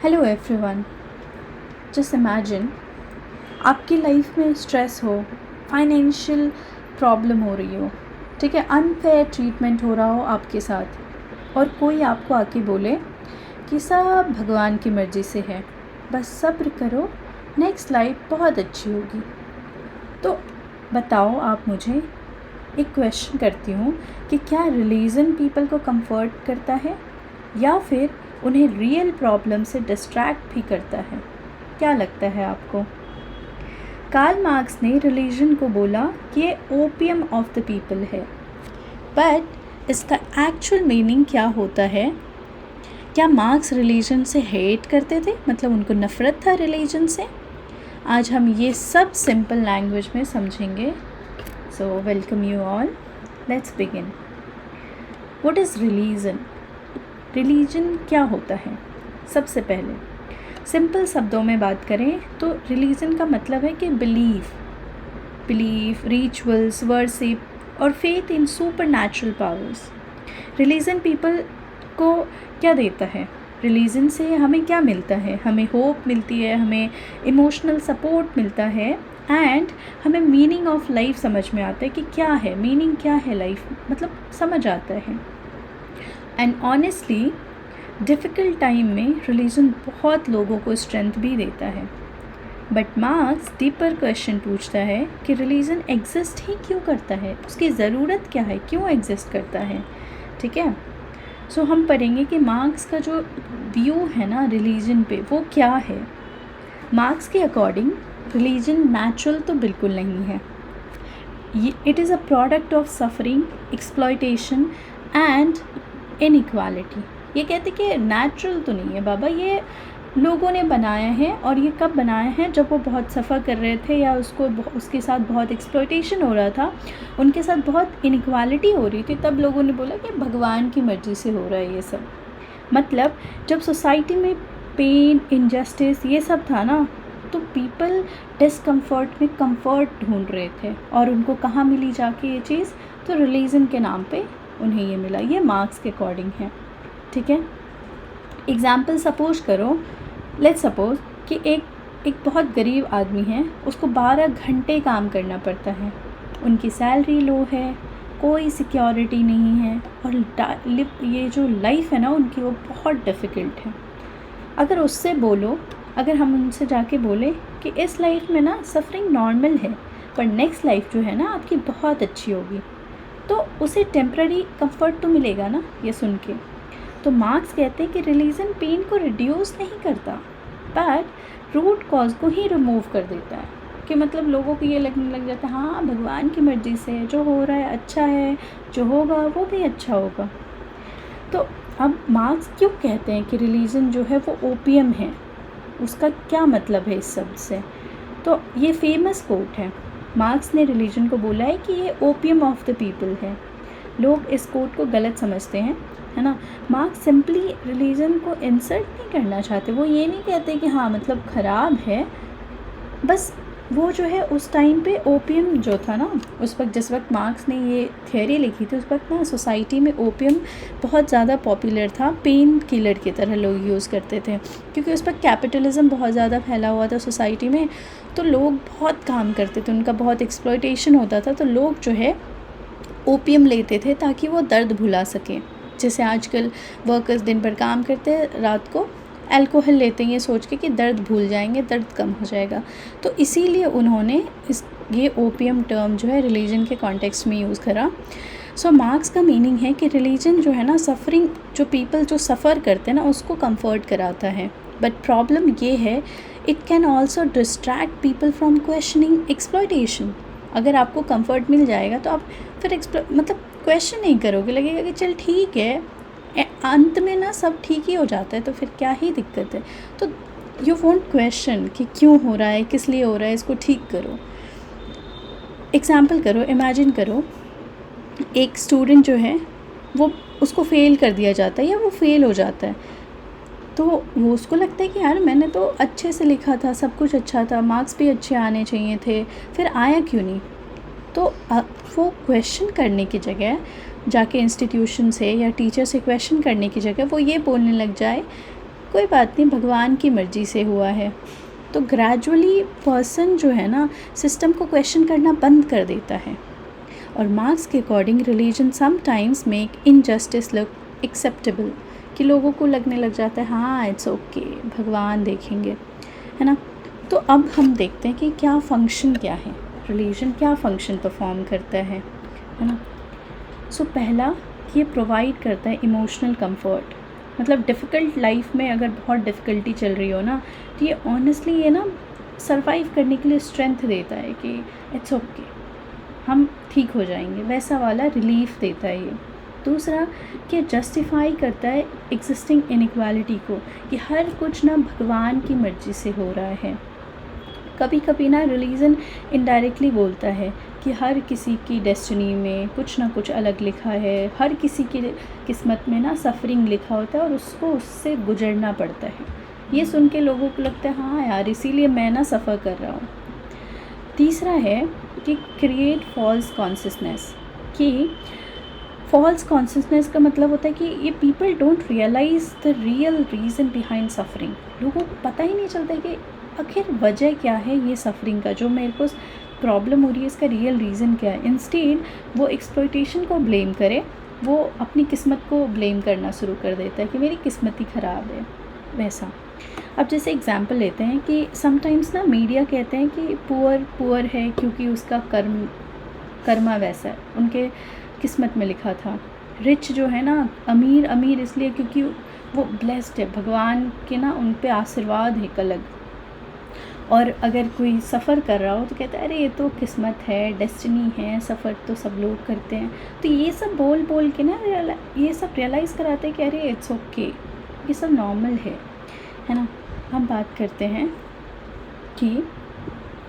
Hello everyone. Just imagine आपकी life में stress हो, फाइनेंशियल प्रॉब्लम हो रही हो, ठीक है, अनफेयर ट्रीटमेंट हो रहा हो आपके साथ और कोई आपको आके बोले कि सब भगवान की मर्ज़ी से है, बस सब्र करो, नेक्स्ट लाइफ बहुत अच्छी होगी। तो बताओ आप मुझे, एक क्वेश्चन करती हूँ कि क्या रिलीजन पीपल को कंफर्ट करता है या फिर उन्हें रियल प्रॉब्लम से डिस्ट्रैक्ट भी करता है? क्या लगता है आपको? कार्ल मार्क्स ने रिलीजन को बोला कि ये ओपियम ऑफ द पीपल है, बट इसका एक्चुअल मीनिंग क्या होता है? क्या मार्क्स रिलीजन से हेट करते थे, मतलब उनको नफ़रत था रिलीजन से? आज हम ये सब सिंपल लैंग्वेज में समझेंगे। So welcome you all, let's begin. What is religion? Religion क्या होता है? सबसे पहले सिंपल शब्दों में बात करें तो रिलीजन का मतलब है कि बिलीफ, रिचुअल्स, वर्शिप और faith in super natural powers. Religion people को क्या देता है? रिलीजन से हमें क्या मिलता है? हमें होप मिलती है, हमें इमोशनल सपोर्ट मिलता है एंड हमें मीनिंग ऑफ लाइफ समझ में आता है कि क्या है मीनिंग, क्या है लाइफ, मतलब समझ आता है। एंड ऑनेस्टली डिफ़िकल्ट टाइम में रिलीजन बहुत लोगों को स्ट्रेंथ भी देता है। बट मार्क्स डीपर क्वेश्चन पूछता है कि रिलीजन एग्जिस्ट ही क्यों करता है, उसकी ज़रूरत क्या है, क्यों एग्जिस्ट करता है, ठीक है। सो हम पढ़ेंगे कि मार्क्स का जो व्यू है ना रिलीजन पे, वो क्या है। मार्क्स के अकॉर्डिंग रिलीजन नेचुरल तो बिल्कुल नहीं है। It is a product of suffering, exploitation and inequality. ये कहते कि नेचुरल तो नहीं है बाबा, ये लोगों ने बनाया है। और ये कब बनाया है? जब वो बहुत सफ़र कर रहे थे या उसके साथ बहुत एक्सप्लॉयटेशन हो रहा था, उनके साथ बहुत इनइक्वालिटी हो रही थी, तब लोगों ने बोला कि भगवान की मर्ज़ी से हो रहा है ये सब। मतलब जब सोसाइटी में पेन, इनजस्टिस ये सब था ना, तो पीपल डिस्कम्फर्ट में कंफर्ट ढूंढ रहे थे और उनको कहाँ मिली जाके ये चीज़? तो रिलीजन के नाम पे उन्हें ये मिला। ये मार्क्स के अकॉर्डिंग है, ठीक है। एग्ज़ाम्पल सपोज करो, लेट्स सपोज कि एक बहुत गरीब आदमी है, उसको 12 घंटे काम करना पड़ता है, उनकी सैलरी लो है, कोई सिक्योरिटी नहीं है और ये जो लाइफ है ना उनकी, वो बहुत डिफ़िकल्ट है। अगर हम उनसे जाके बोले कि इस लाइफ में ना सफरिंग नॉर्मल है, पर नेक्स्ट लाइफ जो है ना आपकी बहुत अच्छी होगी, तो उसे टेम्प्ररी कंफर्ट तो मिलेगा ना ये सुन के। तो मार्क्स कहते हैं कि रिलीजन पेन को रिड्यूस नहीं करता, बट रूट कॉज को ही रिमूव कर देता है। कि मतलब लोगों को ये लगने लग जाता है हाँ भगवान की मर्ज़ी से है, जो हो रहा है अच्छा है, जो होगा वो भी अच्छा होगा। तो अब मार्क्स क्यों कहते हैं कि रिलीजन जो है वो ओपियम है? उसका क्या मतलब है इस शब्द से? तो ये फेमस कोट है। मार्क्स ने रिलीजन को बोला है कि ये ओपियम ऑफ द पीपल है। लोग इस कोट को गलत समझते हैं, है ना। मार्क्स सिंपली रिलीजन को इंसल्ट नहीं करना चाहते। वो ये नहीं कहते कि हाँ मतलब ख़राब है, बस वो जो है उस टाइम पे ओपियम जो था ना, उस वक्त जिस वक्त मार्क्स ने ये थियोरी लिखी थी, उस वक्त ना सोसाइटी में ओपियम बहुत ज़्यादा पॉपुलर था, पेन किलर की तरह लोग यूज़ करते थे, क्योंकि उस वक्त कैपिटलिज़म बहुत ज़्यादा फैला हुआ था सोसाइटी में। तो लोग बहुत काम करते थे, उनका बहुत एक्सप्लॉयटेशन होता था, तो लोग जो है ओपियम लेते थे ताकि वो दर्द भुला सकें। जैसे आजकल वर्कर्स दिन भर काम करते हैं, रात को अल्कोहल लेते हैं ये सोच के कि दर्द भूल जाएंगे, दर्द कम हो जाएगा। तो इसीलिए उन्होंने ये ओपियम टर्म जो है रिलीजन के कॉन्टेक्स्ट में यूज़ करा। सो मार्क्स का मीनिंग है कि रिलीजन जो है ना, सफ़रिंग, जो पीपल जो सफ़र करते हैं ना उसको कंफर्ट कराता है। बट प्रॉब्लम ये है, it can also distract people from questioning exploitation. अगर आपको कंफर्ट मिल जाएगा तो आप फिर मतलब क्वेश्चन नहीं करोगे, लगेगा कि चल ठीक है, अंत में ना सब ठीक ही हो जाता है, तो फिर क्या ही दिक्कत है। तो यू वॉन्ट क्वेश्चन कि क्यों हो रहा है, किस लिए हो रहा है, इसको ठीक करो। एग्ज़ाम्पल करो, इमेजिन करो एक स्टूडेंट जो है वो, उसको फ़ेल कर दिया जाता है या वो फ़ेल हो जाता है, तो वो उसको लगता है कि यार मैंने तो अच्छे से लिखा था, सब कुछ अच्छा था, मार्क्स भी अच्छे आने चाहिए थे, फिर आया क्यों नहीं? तो वो क्वेश्चन करने की जगह जाके इंस्टीट्यूशन से या टीचर से क्वेश्चन करने की जगह वो ये बोलने लग जाए कोई बात नहीं, भगवान की मर्ज़ी से हुआ है। तो ग्रेजुअली पर्सन जो है ना सिस्टम को क्वेश्चन करना बंद कर देता है। और मार्क्स के according religion sometimes make injustice look acceptable, कि लोगों को लगने लग जाता है हाँ इट्स ओके, भगवान देखेंगे, है ना। तो अब हम देखते हैं कि क्या फ़ंक्शन क्या है, रिलीजन क्या फ़ंक्शन परफॉर्म करता है ना। सो पहला, ये प्रोवाइड करता है इमोशनल कंफर्ट। मतलब डिफ़िकल्ट लाइफ में अगर बहुत डिफ़िकल्टी चल रही हो ना, तो ये ऑनेस्टली ये ना सरवाइव करने के लिए स्ट्रेंथ देता है कि इट्स ओके, हम ठीक हो जाएंगे, वैसा वाला रिलीफ देता है ये। दूसरा, कि जस्टिफाई करता है एग्जिस्टिंग इनइक्वालिटी को, कि हर कुछ ना भगवान की मर्ज़ी से हो रहा है। कभी कभी ना रिलीजन इनडायरेक्टली बोलता है कि हर किसी की डेस्टिनी में कुछ ना कुछ अलग लिखा है, हर किसी की किस्मत में ना सफ़रिंग लिखा होता है और उसको उससे गुजरना पड़ता है। ये सुन के लोगों को लगता है हाँ यार, इसीलिए मैं ना सफ़र कर रहा हूँ। तीसरा है कि क्रिएट फॉल्स कॉन्शियसनेस, कि फॉल्स कॉन्शियसनेस का मतलब होता है कि ये people don't realise the real reason behind suffering. लोगों को पता ही नहीं चलता कि आखिर वजह क्या है ये सफरिंग का, जो मेरे को प्रॉब्लम हो रही है इसका रियल रीज़न क्या है। इंस्टेड वो एक्सप्लॉयटेशन को ब्लेम करे, वो अपनी किस्मत को ब्लेम करना शुरू कर देता है कि मेरी किस्मत ही ख़राब है, वैसा। अब जैसे एग्जांपल लेते हैं कि समटाइम्स ना मीडिया कहते हैं कि पुअर है क्योंकि उसका कर्मा वैसा है, उनके किस्मत में लिखा था। रिच जो है ना, अमीर इसलिए क्योंकि वो ब्लेस्ड है, भगवान के ना उन पे आशीर्वाद है एक अलग। और अगर कोई सफ़र कर रहा हो तो कहता है अरे ये तो किस्मत है, डेस्टिनी है, सफ़र तो सब लोग करते हैं। तो ये सब बोल के ना ये सब रियलाइज़ कराते हैं कि अरे इट्स ओके, ये सब नॉर्मल है ना। हम बात करते हैं कि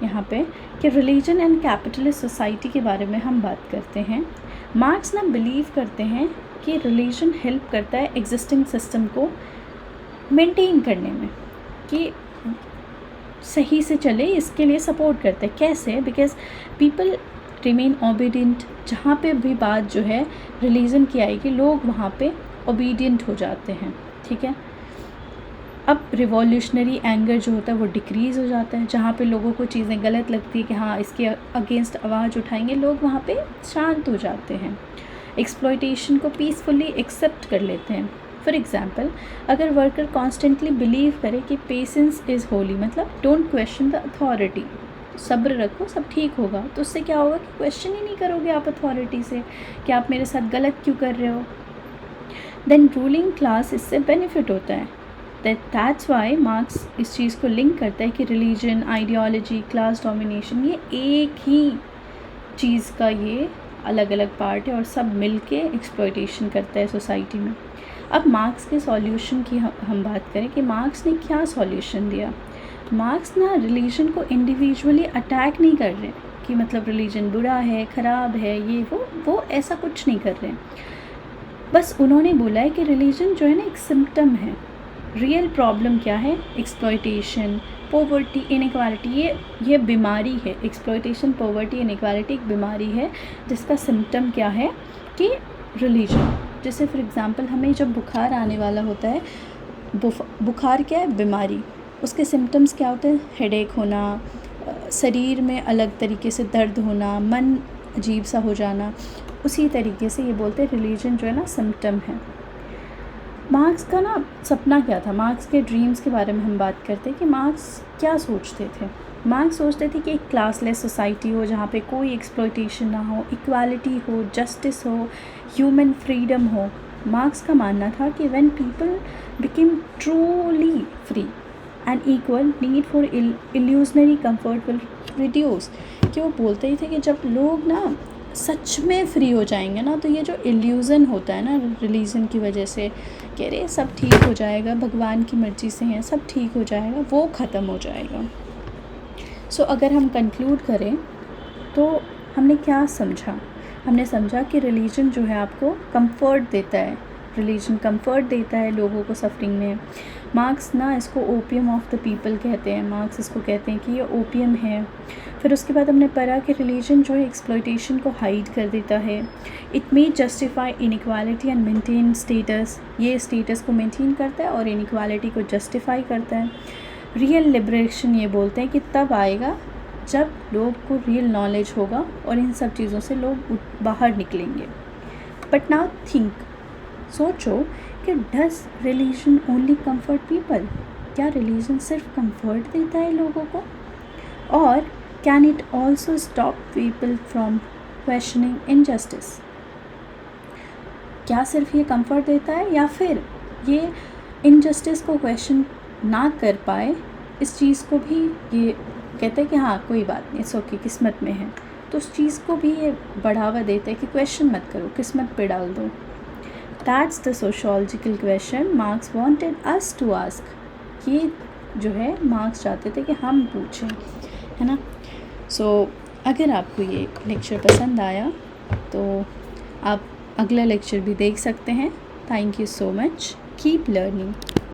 यहाँ पे कि रिलीजन एंड कैपिटलिस्ट सोसाइटी के बारे में हम बात करते हैं। मार्क्स ना बिलीव करते हैं कि रिलीजन हेल्प करता है एग्जिस्टिंग सिस्टम को मेंटेन करने में, कि सही से चले इसके लिए सपोर्ट करते हैं। कैसे? Because people remain obedient. जहाँ पे भी बात जो है रिलीजन की आएगी, लोग वहाँ पे ओबीडियंट हो जाते हैं, ठीक है। अब रिवॉल्यूशनरी एंगर जो होता है वो डिक्रीज़ हो जाता है। जहाँ पे लोगों को चीज़ें गलत लगती है कि हाँ इसके अगेंस्ट आवाज़ उठाएंगे, लोग वहाँ पे शांत हो जाते हैं, एक्सप्लॉयटेशन को पीसफुली एक्सेप्ट कर लेते हैं। फॉर एग्ज़ाम्पल, अगर वर्कर कॉन्स्टेंटली बिलीव करे कि पेशेंस इज़ होली, मतलब डोंट क्वेश्चन द अथॉरिटी, सब्र रखो सब ठीक होगा, तो उससे क्या होगा कि क्वेश्चन ही नहीं करोगे आप अथॉरिटी से कि आप मेरे साथ गलत क्यों कर रहे हो। देन रूलिंग क्लास इससे बेनिफिट होता है। दैट्स वाई मार्क्स इस चीज़ को लिंक करता है कि रिलीजन, आइडियोलॉजी, क्लास डोमिनेशन ये एक ही चीज़ का ये अलग अलग पार्ट है और सब मिल के एक्सप्लॉयटेशन करता है सोसाइटी में। अब मार्क्स के सॉल्यूशन की हम बात करें कि मार्क्स ने क्या सॉल्यूशन दिया। मार्क्स ना रिलीजन को इंडिविजुअली अटैक नहीं कर रहे कि मतलब रिलीजन बुरा है, ख़राब है, ये वो ऐसा कुछ नहीं कर रहे। बस उन्होंने बोला है कि रिलीजन जो है ना एक सिम्टम है। रियल प्रॉब्लम क्या है? एक्सप्लॉयटेशन, पॉवर्टी, इनइक्वालिटी, ये बीमारी है। एक्सप्लॉयटेशन, पॉवर्टी, इनइक्वालिटी एक बीमारी है जिसका सिम्टम क्या है कि रिलीजन। जैसे फॉर एग्ज़ाम्पल हमें जब बुखार आने वाला होता है, बुखार क्या है? बीमारी। उसके सिम्टम्स क्या होते हैं? हेडेक होना, शरीर में अलग तरीके से दर्द होना, मन अजीब सा हो जाना। उसी तरीके से ये बोलते हैं रिलीजन जो है ना सिम्टम है। मार्क्स का ना सपना क्या था? मार्क्स के ड्रीम्स के बारे में हम बात करते हैं कि मार्क्स क्या सोचते थे। मार्क्स सोचते थे कि एक क्लासलेस सोसाइटी हो जहाँ पे कोई एक्सप्लॉयटेशन ना हो, इक्वालिटी हो, जस्टिस हो, ह्यूमन फ्रीडम हो। मार्क्स का मानना था कि when people became truly free and equal, need for illusionary comfort will reduce. कि वो बोलते ही थे कि जब लोग ना सच में फ्री हो जाएंगे ना, तो ये जो इल्यूज़न होता है ना रिलीजन की वजह से कह रहे सब ठीक हो जाएगा, भगवान की मर्ज़ी से है, सब ठीक हो जाएगा, वो ख़त्म हो जाएगा। सो अगर हम कंक्लूड करें तो हमने क्या समझा? हमने समझा कि रिलीजन जो है आपको कंफर्ट देता है, रिलीजन कंफर्ट देता है लोगों को सफरिंग में। मार्क्स ना इसको ओपियम ऑफ द पीपल कहते हैं, मार्क्स इसको कहते हैं कि ये ओपियम है। फिर उसके बाद हमने पढ़ा कि रिलीजन जो है एक्सप्लॉयटेशन को हाइड कर देता है। It may justify inequality and maintain status, ये स्टेटस को मेंटेन करता है और इनइक्वालिटी को जस्टिफाई करता है। रियल लिबरेशन ये बोलते हैं कि तब आएगा जब लोग को रियल नॉलेज होगा और इन सब चीज़ों से लोग बाहर निकलेंगे। बट नाउ थिंक, सोचो कि does religion only comfort people, क्या रिलीजन सिर्फ कंफर्ट देता है लोगों को, और can it also stop people from questioning injustice, क्या सिर्फ ये कंफर्ट देता है या फिर ये इनजस्टिस को क्वेश्चन ना कर पाए इस चीज़ को भी ये कहते हैं कि हाँ कोई बात नहीं, इट्स ओके, किस्मत में है, तो उस चीज़ को भी ये बढ़ावा देते हैं कि क्वेश्चन मत करो, किस्मत पे डाल दो। That's the sociological question Marx wanted us to ask, ये जो है मार्क्स चाहते थे कि हम पूछें, है ना। सो अगर आपको ये लेक्चर पसंद आया तो आप अगला लेक्चर भी देख सकते हैं। Thank you so much, keep learning.